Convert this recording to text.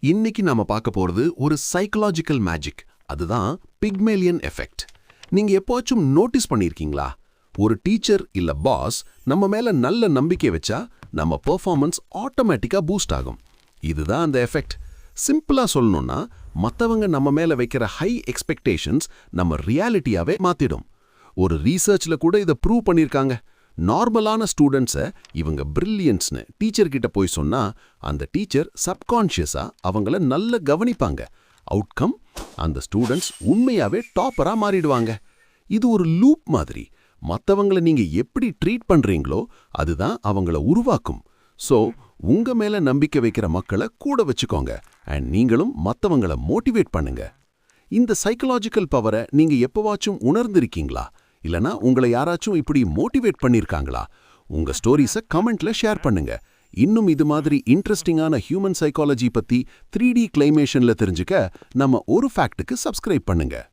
இன்னைக்கு நாம பார்க்க போறது ஒரு சைக்கலாஜிக்கல் மேஜிக். அதுதான் பிக்மேலியன் எஃபெக்ட். நீங்க எப்போச்சும் நோட்டீஸ் பண்ணியிருக்கீங்களா? ஒரு டீச்சர் இல்ல பாஸ் நம்ம மேல நல்ல நம்பிக்கை வச்சா நம்ம பெர்ஃபார்மன்ஸ் ஆட்டோமேட்டிக்கா பூஸ்ட் ஆகும். இதுதான் அந்த எஃபெக்ட். சிம்பிளா சொல்லணும்னா, மத்தவங்க நம்ம மேல வைக்கிற ஹை எக்ஸ்பெக்டேஷன்ஸ் நம்ம ரியாலிட்டியாவே மாத்திடும். ஒரு ரீசர்ச்ல கூட இதை ப்ரூவ் பண்ணியிருக்காங்க. நார்மலான ஸ்டூடெண்ட்ஸை இவங்க பிரில்லியன்ட்ஸ்னு டீச்சர் கிட்ட போய் சொன்னா அந்த டீச்சர் சப்கான்ஷியஸா அவங்கள நல்ல கவனிப்பாங்க. அவுட்கம், அந்த ஸ்டூடெண்ட்ஸ் உண்மையாவே டாப்பரா மாறிடுவாங்க. இது ஒரு லூப் மாதிரி. மத்தவங்களை நீங்க எப்படி ட்ரீட் பண்றீங்களோ அதுதான் அவங்கள உருவாக்கும். ஸோ உங்க மேல நம்பிக்கை வைக்கிற மக்களை கூட வச்சுக்கோங்க. அண்ட் நீங்களும் மத்தவங்கள மோட்டிவேட் பண்ணுங்க. இந்த சைக்கலாஜிக்கல் பவரை நீங்க எப்பவாச்சும் உணர்ந்திருக்கீங்களா? இல்லனா உங்களை யாராச்சும் இப்படி மோட்டிவேட் பண்ணிருக்காங்களா? உங்க ஸ்டோரிஸை கமெண்ட்ல ஷேர் பண்ணுங்க. இன்னும் இது மாதிரி இன்ட்ரெஸ்டிங்கான ஹியூமன் சைக்காலஜி பத்தி 3D கிளைமேஷன்ல தெரிஞ்சுக்க நம்ம ஒரு ஃபேக்ட்டுக்கு சப்ஸ்கிரைப் பண்ணுங்க.